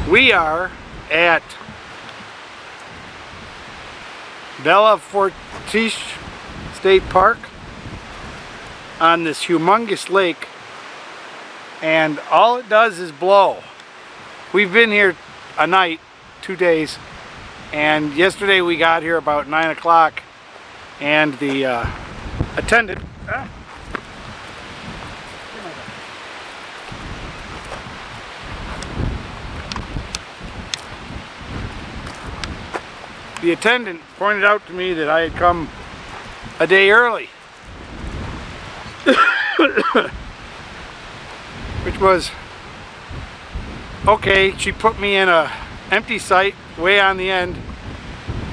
We are at Belle Fourche State Park on this humongous lake, and all it does is blow. We've been here a night, 2 days, and yesterday we got here about 9 o'clock, and the attendant pointed out to me that I had come a day early. Which was okay. She put me in a empty site way on the end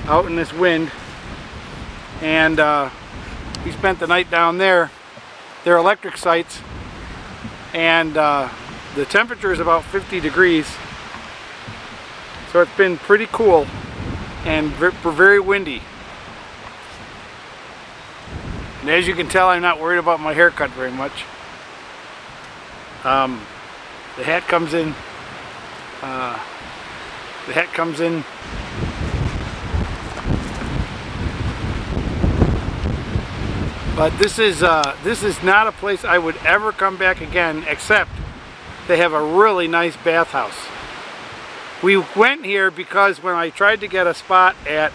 out in this wind, and we spent the night down there. They're electric sites, and the temperature is about 50 degrees, so it's been pretty cool and very windy. And as you can tell, I'm not worried about my haircut very much. The hat comes in. But this is not a place I would ever come back again, except they have a really nice bathhouse. We went here because when I tried to get a spot at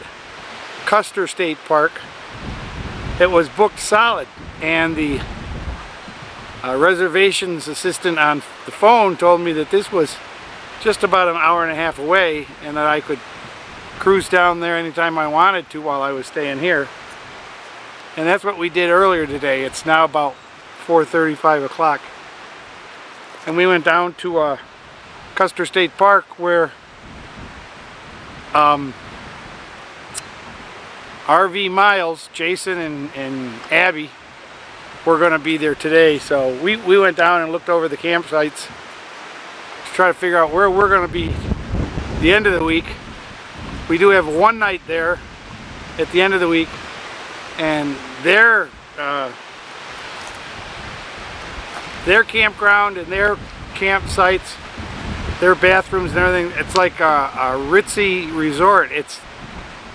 Custer State Park, it was booked solid, and the reservations assistant on the phone told me that this was just about an hour and a half away, and that I could cruise down there anytime I wanted to while I was staying here. And that's what we did earlier today. It's now about 4:30, 5 o'clock, and we went down to Custer State Park, where RV Miles, Jason and Abby were going to be there today. So we went down and looked over the campsites to try to figure out where we're going to be the end of the week. We do have one night there at the end of the week, and their campground and their campsites, their bathrooms and everything, it's like a ritzy resort. It's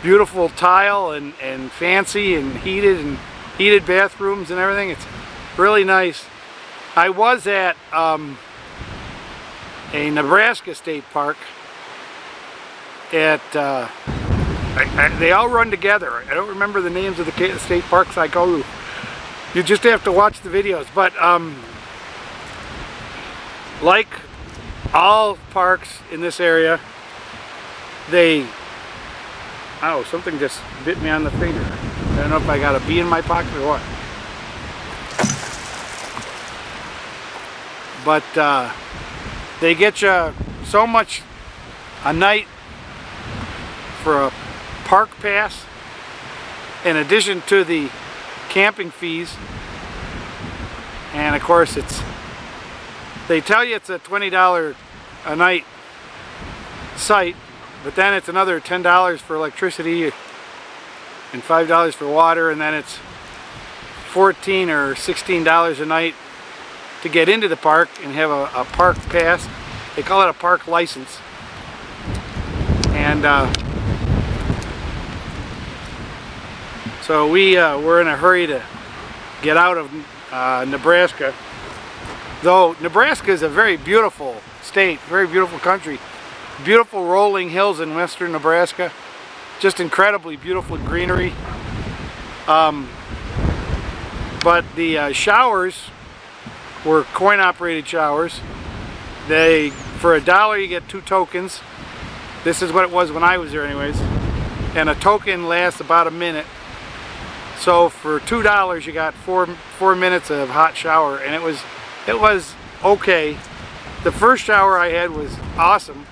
beautiful tile and fancy and heated bathrooms and everything. It's really nice. I was at a Nebraska state park at they all run together. I don't remember the names of the state parks I go to. You just have to watch the videos. But like all parks in this area, oh, something just bit me on the finger. I don't know if I got a bee in my pocket or what. But they get you so much a night for a park pass, in addition to the camping fees. And of course they tell you it's a $20 a night site, but then it's another $10 for electricity and $5 for water, and then it's $14 or $16 a night to get into the park and have a park pass. They call it a park license. And so we're in a hurry to get out of Nebraska. Though Nebraska is a very beautiful state, very beautiful country. Beautiful rolling hills in western Nebraska. Just incredibly beautiful greenery. But the showers were coin-operated showers. For $1 you get 2 tokens. This is what it was when I was there anyways. And a token lasts about a minute. So for $2 you got 4 minutes of hot shower, and it was okay. The first shower I had was awesome,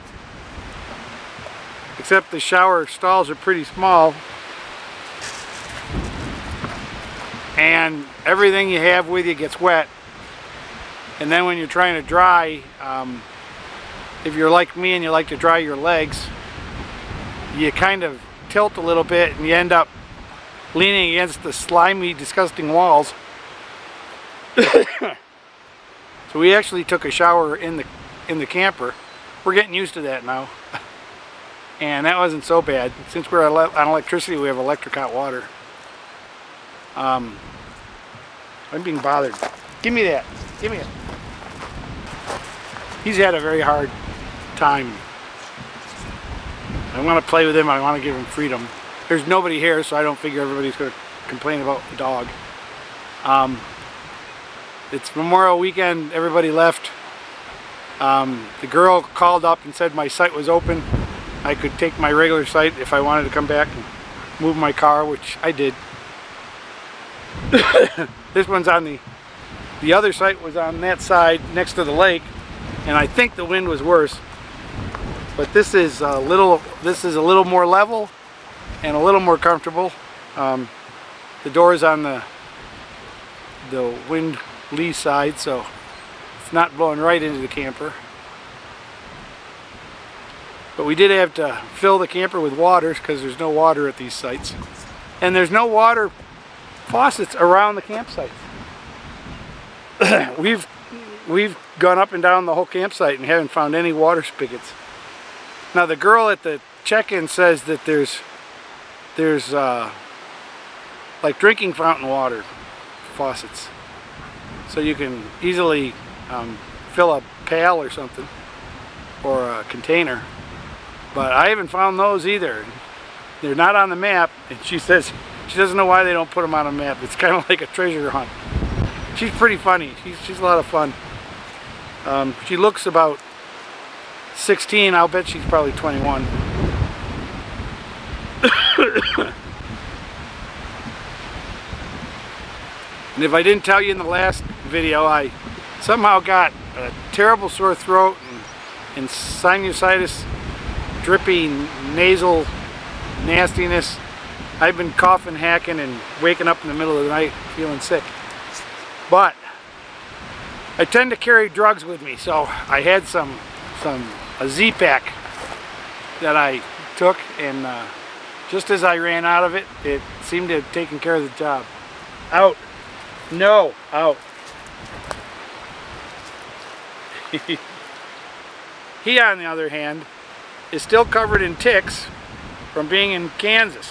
except the shower stalls are pretty small, and everything you have with you gets wet. And then when you're trying to dry, if you're like me and you like to dry your legs, you kind of tilt a little bit and you end up leaning against the slimy, disgusting walls. So we actually took a shower in the camper, we're getting used to that now. And that wasn't so bad. Since we're on electricity, we have electric hot water. I'm being bothered. Give me that. Give me it. He's had a very hard time. I want to play with him. I want to give him freedom. There's nobody here, so I don't figure everybody's going to complain about the dog. It's Memorial Weekend. Everybody left. The girl called up and said my site was open. I could take my regular site if I wanted to come back and move my car, which I did. This one's on the other site was on that side next to the lake, and I think the wind was worse. But this is a little more level and a little more comfortable. The door is on the wind lee side, so it's not blowing right into the camper. But we did have to fill the camper with water because there's no water at these sites. And there's no water faucets around the campsite. We've gone up and down the whole campsite and haven't found any water spigots. Now the girl at the check-in says that there's like drinking fountain water faucets. So you can easily fill a pail or something, or a container. But I haven't found those either. They're not on the map, and she says she doesn't know why they don't put them on a map. It's kind of like a treasure hunt. She's pretty funny. She's a lot of fun. She looks about 16. I'll bet she's probably 21. And if I didn't tell you in the last video, I somehow got a terrible sore throat and sinusitis, dripping nasal nastiness. I've been coughing, hacking, and waking up in the middle of the night feeling sick. But I tend to carry drugs with me, so I had a Z-Pack that I took, and just as I ran out of it, it seemed to have taken care of the job. Out. No, out. He, on the other hand, is still covered in ticks from being in Kansas.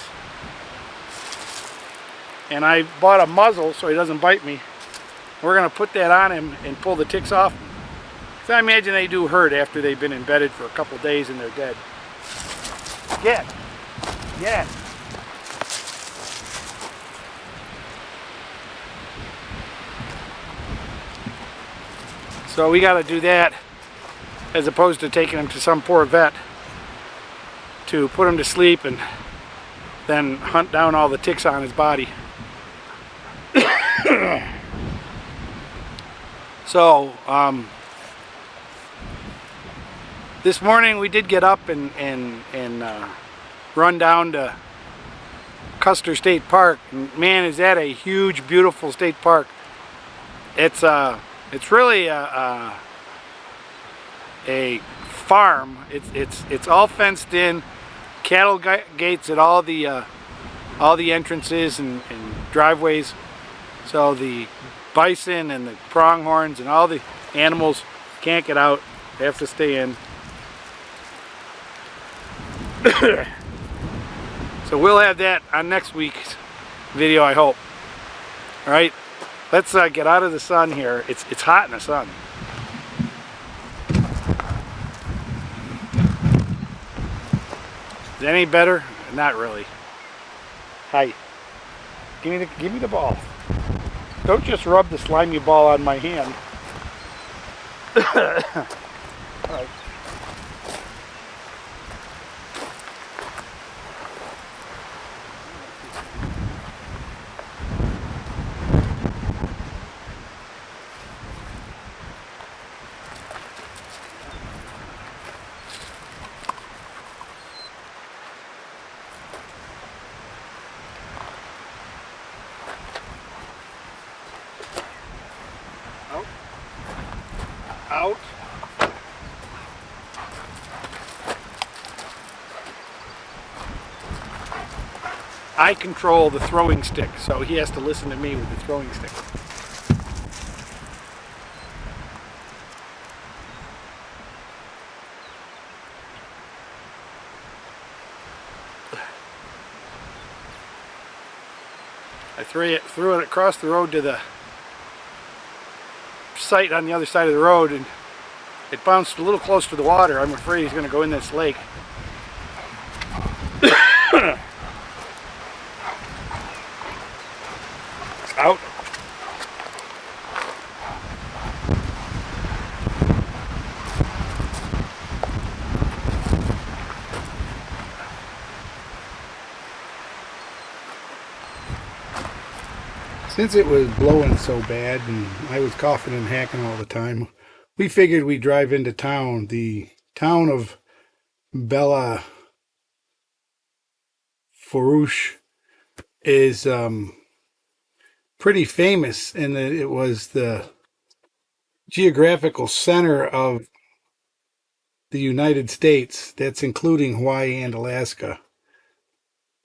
And I bought a muzzle so he doesn't bite me. We're going to put that on him and pull the ticks off. So I imagine they do hurt after they've been embedded for a couple days and they're dead. Get. Get. So we got to do that as opposed to taking him to some poor vet to put him to sleep and then hunt down all the ticks on his body. So this morning we did get up and run down to Custer State Park. And man, is that a huge, beautiful state park. It's really a farm. It's all fenced in, cattle gates at all the entrances and driveways. So the bison and the pronghorns and all the animals can't get out. They have to stay in. So we'll have that on next week's video, I hope. All right. Let's get out of the sun here. It's hot in the sun. Is that any better? Not really. Hi. Give me the ball. Don't just rub the slimy ball on my hand. All right. Out. I control the throwing stick, so he has to listen to me with the throwing stick. I threw it across the road to the site on the other side of the road, and it bounced a little close to the water. I'm afraid he's going to go in this lake. It's out. Since it was blowing so bad and I was coughing and hacking all the time, we figured we'd drive into town. The town of Belle Fourche is pretty famous in that it was the geographical center of the United States. That's including Hawaii and Alaska.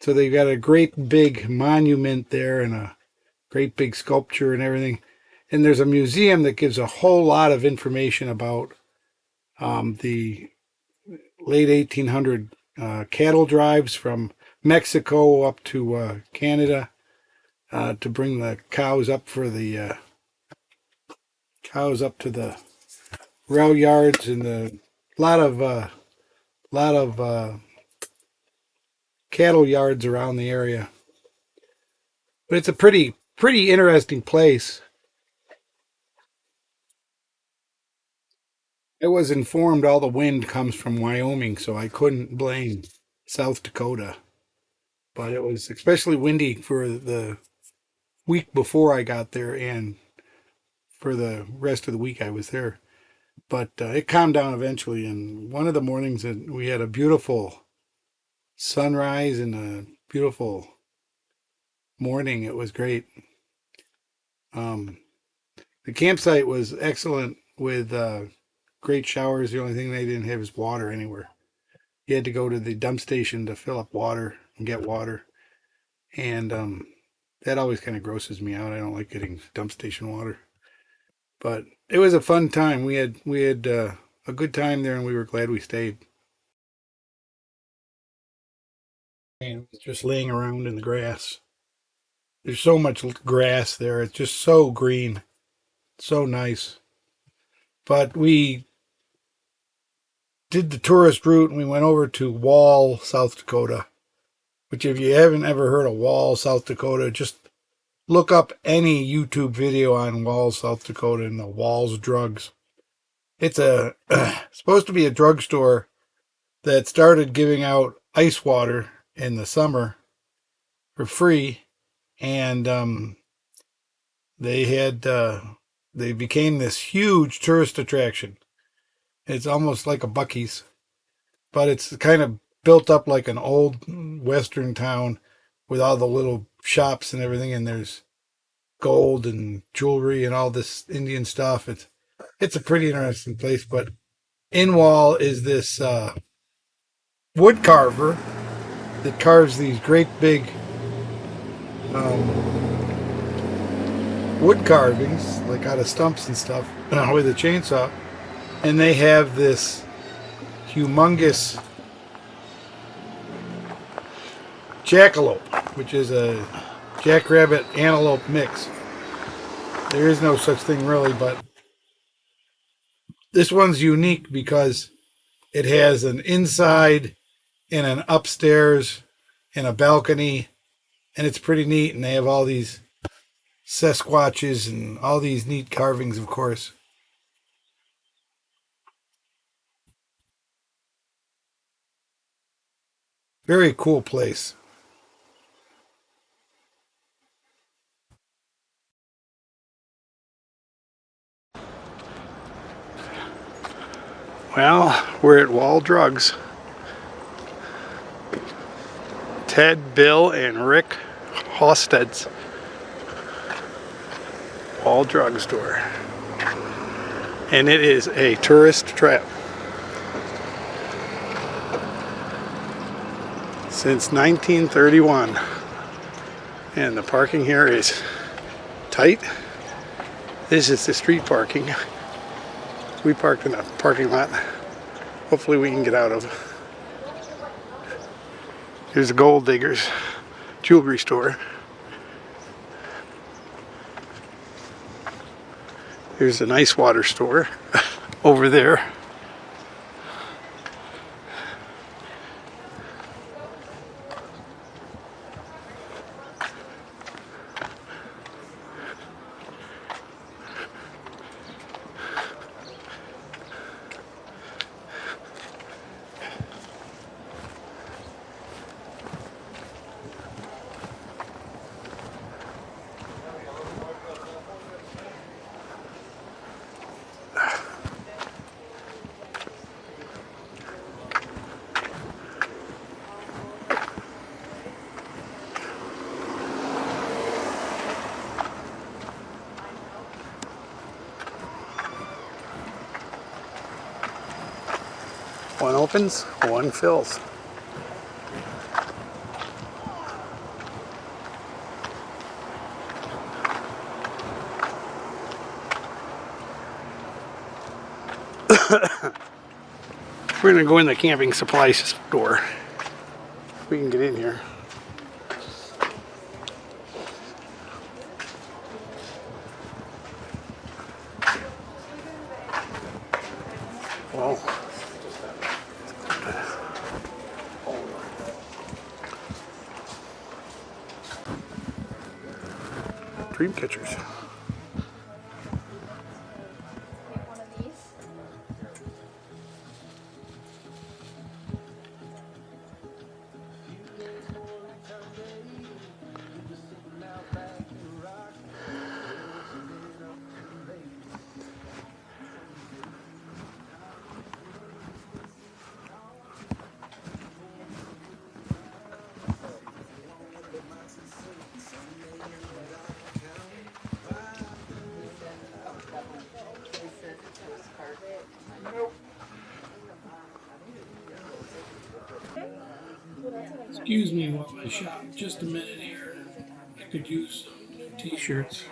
So they've got a great big monument there and a great big sculpture and everything. And there's a museum that gives a whole lot of information about the late 1800 cattle drives from Mexico up to Canada to bring the cows up for the to the rail yards, and a lot of cattle yards around the area. But it's a pretty interesting place. I was informed all the wind comes from Wyoming, so I couldn't blame South Dakota. But it was especially windy for the week before I got there and for the rest of the week I was there. But it calmed down eventually, and one of the mornings we had a beautiful sunrise and a beautiful morning. It was great. The campsite was excellent with great showers. The only thing they didn't have is water anywhere. You had to go to the dump station to fill up water and get water. And that always kind of grosses me out. I don't like getting dump station water. But it was a fun time. We had a good time there, and we were glad we stayed. And it was just laying around in the grass. There's so much grass there. It's just so green. So nice. But we did the tourist route and we went over to Wall, South Dakota. Which, if you haven't ever heard of Wall, South Dakota, just look up any YouTube video on Wall, South Dakota, and the Wall's Drugs. It's supposed to be a drugstore that started giving out ice water in the summer for free, and they became this huge tourist attraction. It's almost like a Buc-ee's, but it's kind of built up like an old western town with all the little shops and everything, and there's gold and jewelry and all this Indian stuff. It's a pretty interesting place. But in Wall is this wood carver that carves these great big wood carvings, like out of stumps and stuff, with a chainsaw. And they have this humongous jackalope, which is a jackrabbit antelope mix. There is no such thing really, but this one's unique because it has an inside and an upstairs and a balcony, and it's pretty neat. And they have all these Sasquatches and all these neat carvings, of course. Very cool place. Well, we're at Wall Drugs. Ted, Bill, and Rick Hosted's Wall Drug Store. And it is a tourist trap. Since 1931. And the parking here is tight. This is the street parking. We parked in a parking lot. Hopefully we can get out of. Here's the Gold Diggers jewelry store. Here's an ice water store over there. One opens, one fills. We're gonna go in the camping supply store. We can get in here. Wow. Dream catchers. Excuse me while I shop just a minute here. I could use some t-shirts.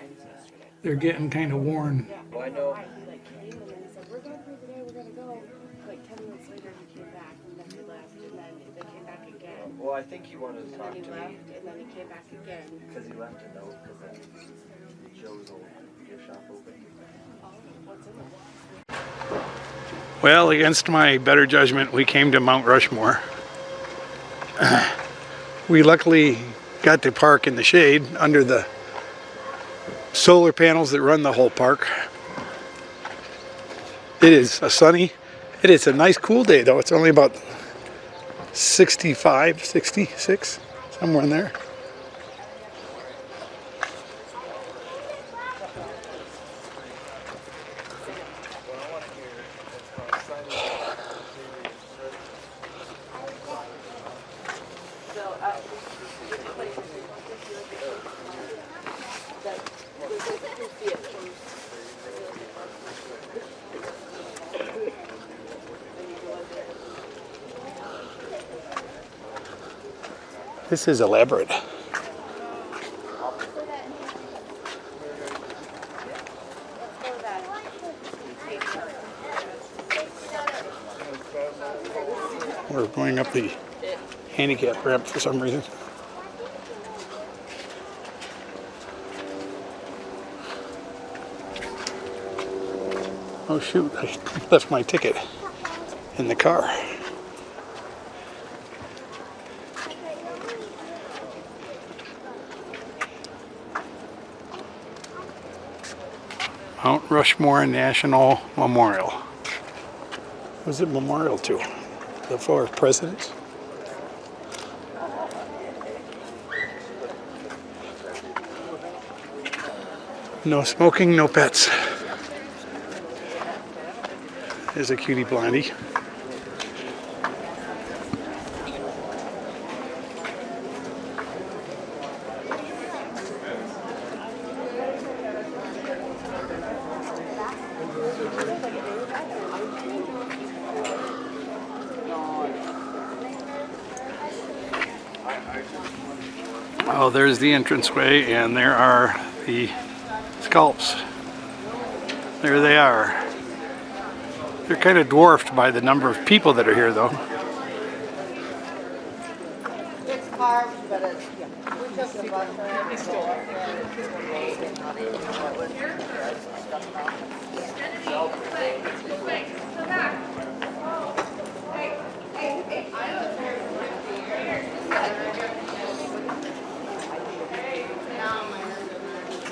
They're getting kind of worn. Well, I know. Like came and then he said, we're going for today, we're gonna go. Like 10 minutes later he came back and then he left and then they came back again. Well, I think he wanted to And talk then he to left me and then he came back again. because he left a note because then Joe's old gift shop open. Oh, what's in it? Well, against my better judgment, we came to Mount Rushmore. We luckily got to park in the shade under the solar panels that run the whole park. It is a nice cool day though. It's only about 65, 66, somewhere in there. This is elaborate. We're going up the handicap ramp for some reason. Oh shoot, I left my ticket in the car. Mount Rushmore National Memorial. Who's it memorial to? The four presidents? No smoking, no pets. There's a cutie blondie. Oh, there's the entranceway, and there are the sculpts. There they are. They're kind of dwarfed by the number of people that are here, though. carbs, but it's, we took the bus ride. He's still up there.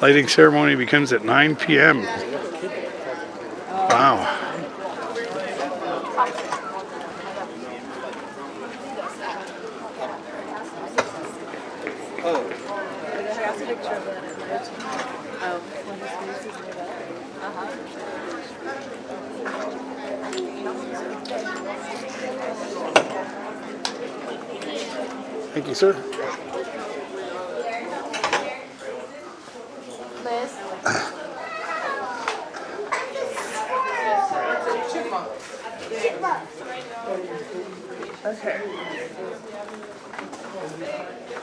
Lighting ceremony begins at 9 p.m. Wow. Thank you, sir. Liz? Okay.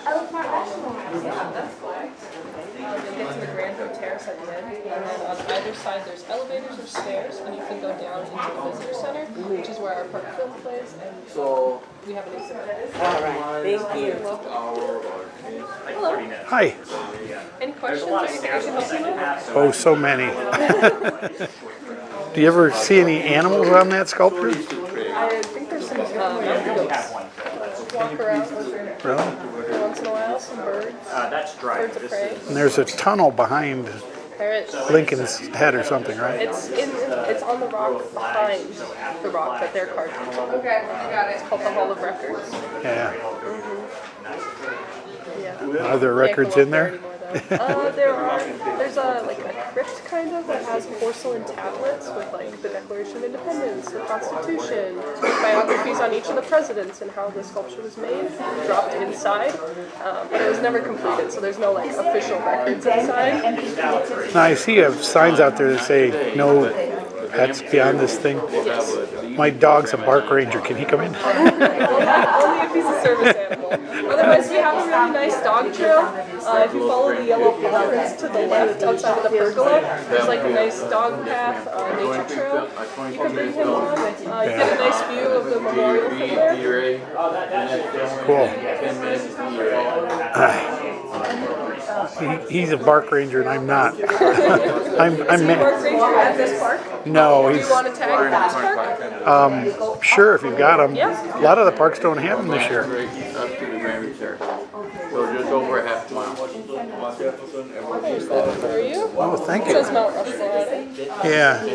I look for Rushmore. You'll get to the Grand Terrace at the end, and then on either side there's elevators or stairs, and you can go down into the visitor center, which is where our park film plays, and So, we have an exhibit. All right, thank you. Hello. Hi. Any questions? Anything I can help you with? Oh, so many. Do you ever see any animals on that sculpture? I think there's some mountain goats. Walk around Really? once in a while, some birds, That's dry. birds of prey. And there's a tunnel behind Parrots. Lincoln's head or something, right? It's on the rock behind the rock that they're carved into. Okay, got it. It's called the Hall of Records. Yeah. Yeah. Are there records in there? There's a crypt kind of that has porcelain tablets with like the Declaration of Independence, the Constitution, biographies on each of the presidents and how the sculpture was made, dropped inside, but it was never completed, so there's no like official records inside. Now I see signs out there that say no pets beyond this thing. Yes. My dog's a bark ranger. Can he come in? Only if he's a service animal. Otherwise, we have a really nice dog trail. If you follow the yellow footprints to the left outside of the pergola, there's like a nice dog path, nature trail. You can bring him on. You get a nice view of the memorial from there. Cool. He's a bark ranger and I'm not. I'm Park ranger at this park. No, Do he's you want to tag for this park? sure if you've got him. Yeah. A lot of the parks don't have them this year. up to the Grand Terrace. So just over a half mile. There's that for you. Oh, thank It says you. Mount Rushmore. Yeah,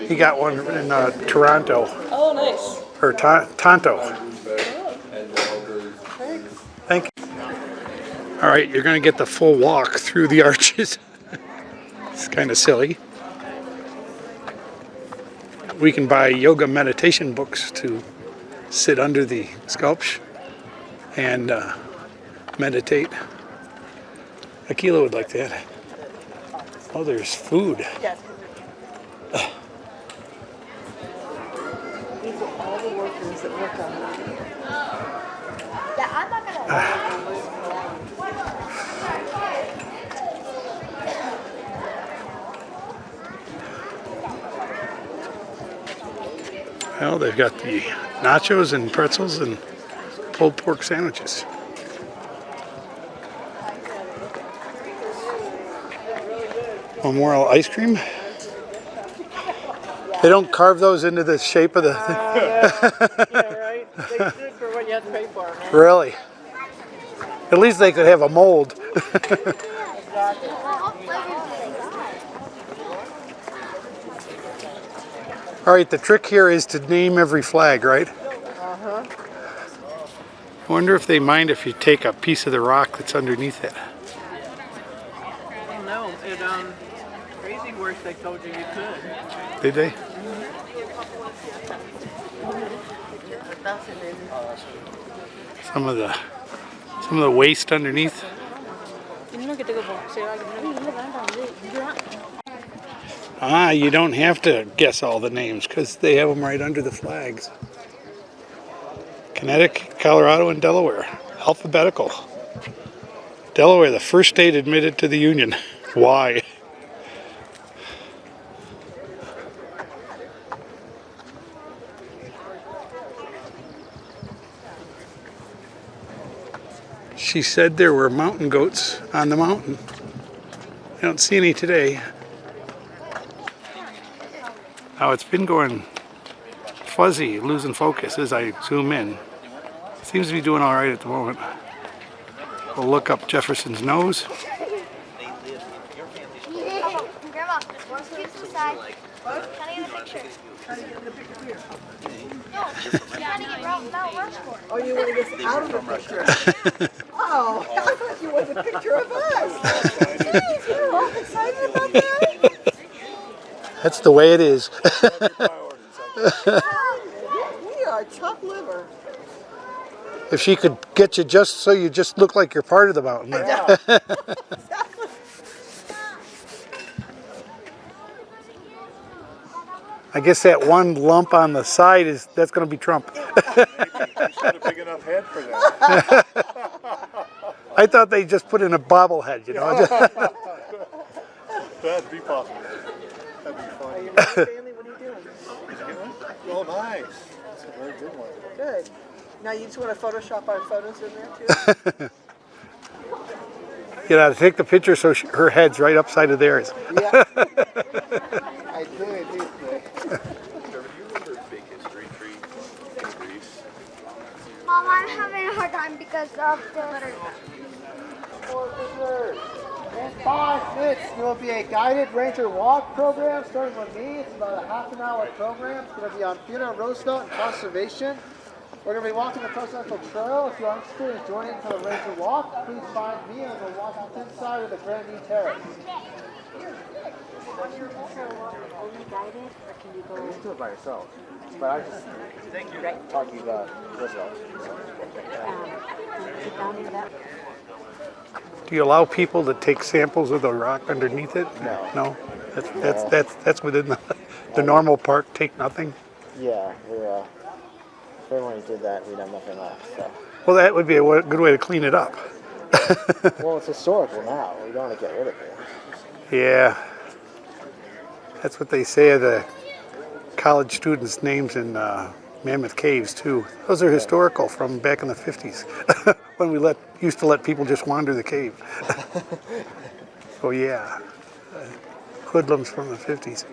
he got one in Toronto Oh, nice. or Tonto. Thank you. All right, you're going to get the full walk through the arches. It's kind of silly. We can buy yoga meditation books to sit under the sculpture and meditate. Akila would like that. Oh, there's food. Yes. These are all the workers that work on it. Yeah, I'm not gonna. Well, they've got the nachos and pretzels and pulled pork sandwiches. Memorial ice cream. They don't carve those into the shape of the thing. Yeah, right? They stood for what you had to pay for, man. Really? At least they could have a mold. All right, the trick here is to name every flag, right? Uh-huh. I wonder if they mind if you take a piece of the rock that's underneath it. No, it, Crazy Horse, they told you you could. Did they? Some of the waste underneath. Ah, you don't have to guess all the names because they have them right under the flags. Connecticut, Colorado, and Delaware. Alphabetical. Delaware, the first state admitted to the Union. Why? She said there were mountain goats on the mountain. I don't see any today. Now it's been going fuzzy, losing focus as I zoom in. Seems to be doing all right at the moment. We'll look up Jefferson's nose. Grandma, one keeps inside. Can I get a picture? No, trying to get Mount Rushmore. Oh, you want to get out of the picture? Oh, I thought you wanted a picture of us. Jeez, you're all excited about that? That's the way it is. We are chopped liver. If she could get you just so you just look like you're part of the mountain. I guess that one lump on the side that's going to be Trump. He's got a big enough head for that. I thought they just put in a bobblehead, you know. That'd be possible. That'd be funny. Stanley, what are you doing? Is it good? Oh, nice. That's a very good one. Good. Now you just want to Photoshop our photos in there too? You know, to take the picture so her head's right upside of theirs. Yeah. I do. Mom, I'm having a hard time because of the... In 5 minutes, there will be a guided ranger walk program starting with me. It's about a half-an-hour program. It's going to be on Fiona Roosevelt and conservation. We're going to be walking the Presidential Trail. If you're interested in joining for the ranger walk, please find me on the Washington side of the Grandview Terrace. Only guided, or can you go? You can do it by yourself. But I just talking about Roosevelt. Get down into that. Do you allow people to take samples of the rock underneath it? No. No? That's within the normal park, take nothing? Yeah, if everyone did that, we'd have nothing left. So. Well, that would be a good way to clean it up. Well, it's historical now. We don't want to get rid of it. Yeah. That's what they say of the college students' names in Mammoth Caves, too. Those are historical from back in the 50s when we used to let people just wander the cave. Oh, yeah. Hoodlums from the 50s.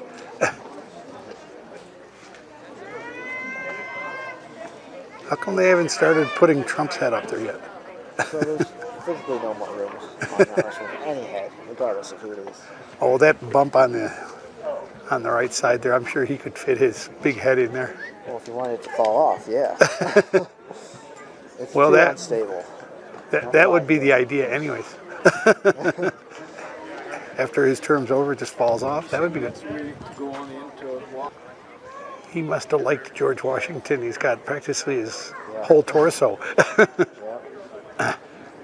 How come they haven't started putting Trump's head up there yet? So there's physically no more room on that Rushmore for any head, regardless of who it is. Oh, that bump on the right side there, I'm sure he could fit his big head in there. Well, if you wanted it to fall off, yeah. It's Well, too that- unstable. That would be the idea anyways. After his term's over, it just falls off. That would be good. Go on into walk. He must have liked George Washington. He's got practically his whole torso.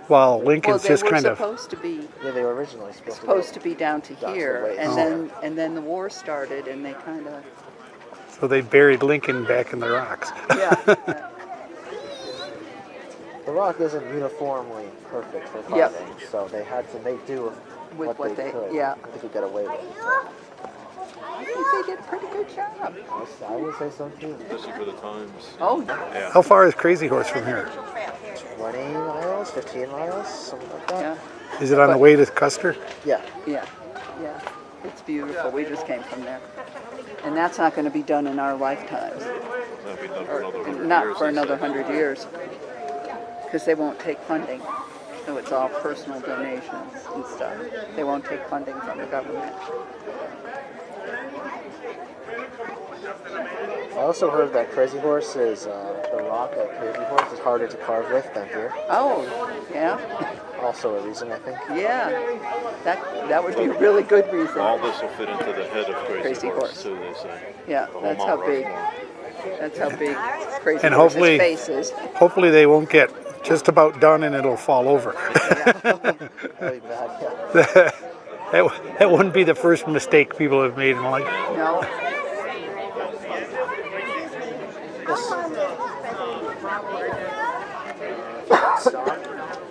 While Lincoln's they just were kind of... supposed to be Yeah, they were originally supposed to be down to Down to here, the waist. and then the war started, and they kind of So they buried Lincoln back in the rocks. yeah. The rock isn't uniformly perfect for carving, Yep. so they had to make do with With what they could. yeah. What they could get away with. I think they did a pretty good job. So I would say so too. Especially for the times. Oh, How far is Crazy Horse from here? 20 miles, 15 miles, something like that. yeah, Is it on the way to Custer? Yeah. yeah. It's beautiful. We just came from there, and that's not going to be done in our lifetimes, That'd be done for another 100 not years, for they another said. 100 years, because they won't take funding. So it's all personal donations and stuff. They won't take funding from the government. I also heard that Crazy Horse is, the rock at Crazy Horse is harder to carve with than here. Oh, yeah, Also a reason, I think. yeah. That would be a really good reason. All this will fit into the head of Crazy, Crazy Horse, Horse. too, they say. Yeah, The whole that's Mount how big. Rushmore. That's how big Crazy And Horse's hopefully- face is. Hopefully they won't get just about done and it'll fall over. That'd be bad, yeah. That wouldn't be the first mistake people have made in life. No.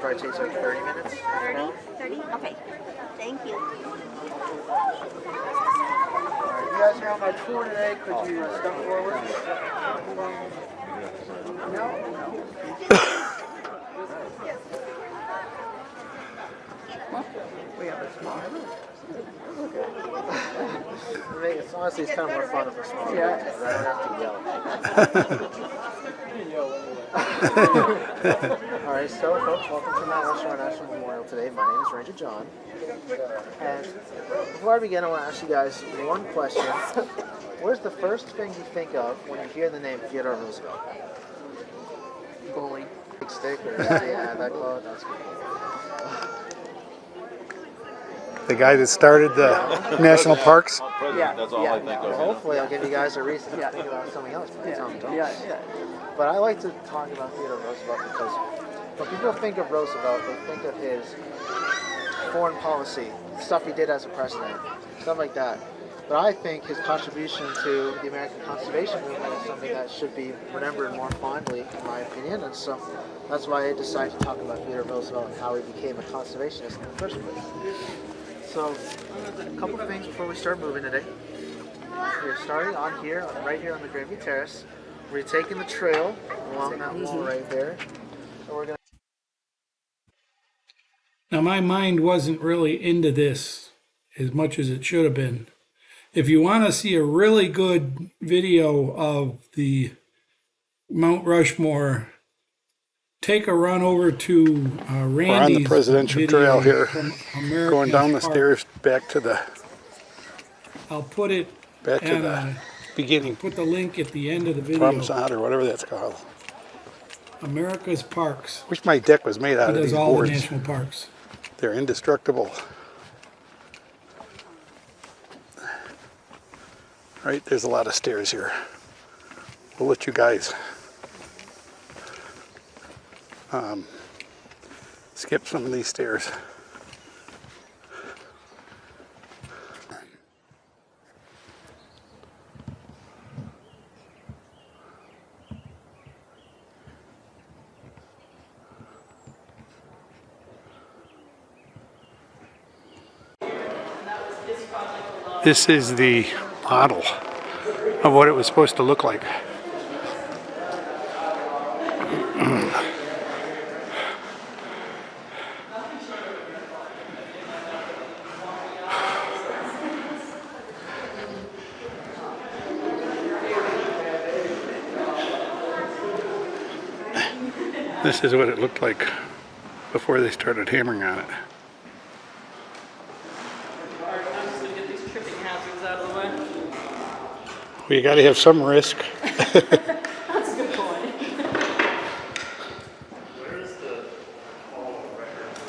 Probably takes like 30 minutes. 30? Okay. Thank you. You guys are on my tour today. Could you step forward? Honestly, it's kind of more fun if we're smaller. Yeah. I don't have to yell. Alright, so folks, welcome to Mount Rushmore National Memorial today. My name is Ranger John. And before I begin, I want to ask you guys one question. What is the first thing you think of when you hear the name Theodore Roosevelt? Bully. Big stick or yeah, that quote, that's good. The guy that started the national parks. Yeah. That's all I think Well, of. hopefully I'll give you guys a reason to Yeah. think about something else. But Yeah. some don't. Yeah. But I like to talk about Theodore Roosevelt because when people think of Roosevelt, they think of his foreign policy, stuff he did as a president, stuff like that. But I think his contribution to the American conservation movement is something that should be remembered more fondly, in my opinion. And so that's why I decided to talk about Theodore Roosevelt and how he became a conservationist in the first place. So, a couple of things before we start moving today. We're starting on here, right here on the Granby Terrace. We're taking the trail along that wall right there. So we're going to... Now, my mind wasn't really into this as much as it should have been. If you want to see a really good video of the Mount Rushmore, take a run over to Randy's We're on the presidential video trail here, from America's going down the Park. stairs back to the I'll put it beginning, put the link at the end of the video. Promenade or whatever that's called. America's Parks. Wish my deck was made out He of does these all the boards. national parks. They're indestructible. Right, there's a lot of stairs here. We'll let you guys skip some of these stairs. This is the model of what it was supposed to look like. This is what it looked like before they started hammering on it. I'm just gonna get these tripping hazards out of the way. Well, you got to have some risk. That's a good point. Where's the hall of records?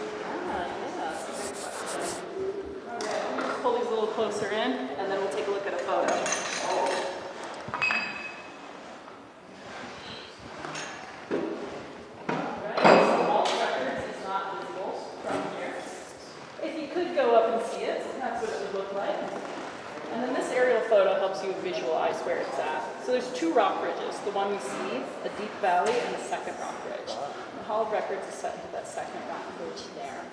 Just pull these a little closer in, and then we'll take a look at a photo. If you could go up and see it, that's what it would look like. And then this aerial photo helps you visualize where it's at. So there's two rock ridges, the one we see, the deep valley, and the second rock ridge. The Hall of Records is set into that second rock ridge there.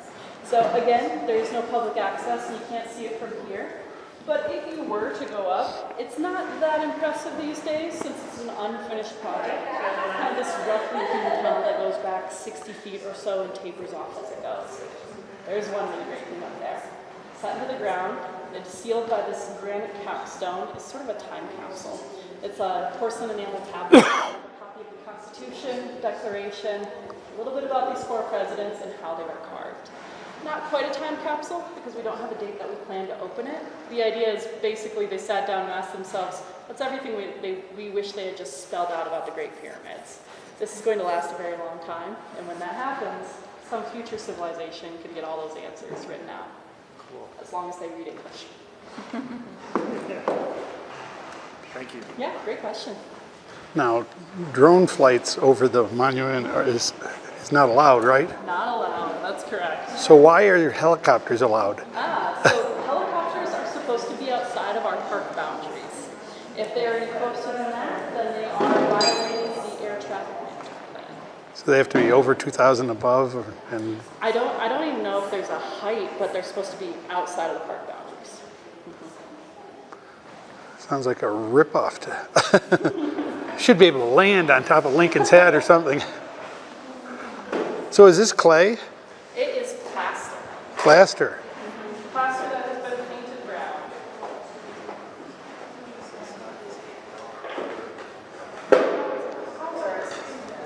So again, there is no public access, and you can't see it from here. But if you were to go up, it's not that impressive these days since it's an unfinished project. It's kind of this rough looking tunnel that goes back 60 feet or so and tapers off as it goes. There's one really great thing up there. Set into the ground, it's sealed by this granite capstone. It's sort of a time capsule. It's a porcelain enamel tablet, a copy of the Constitution, Declaration, a little bit about these four presidents and how they were carved. Not quite a time capsule because we don't have a date that we plan to open it. The idea is basically they sat down and asked themselves, what's everything we wish they had just spelled out about the Great Pyramids? This is going to last a very long time, and when that happens, some future civilization could get all those answers written out. Cool. As long as they read English. Thank you. Yeah, great question. Now, drone flights over the monument is not allowed, right? Not allowed, that's correct. So why are helicopters allowed? So helicopters are supposed to be outside of our park boundaries. If they're any closer than that, then they are violating the air traffic management plan. So they have to be over 2,000 above, and I don't even know if there's a height, but they're supposed to be outside of the park boundaries. sounds like a ripoff to. Should be able to land on top of Lincoln's head or something. So is this clay? It is plaster. Plaster.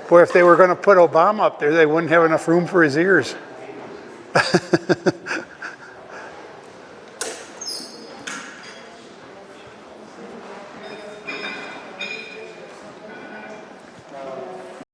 Boy, if they were going to put Obama up there, they wouldn't have enough room for his ears.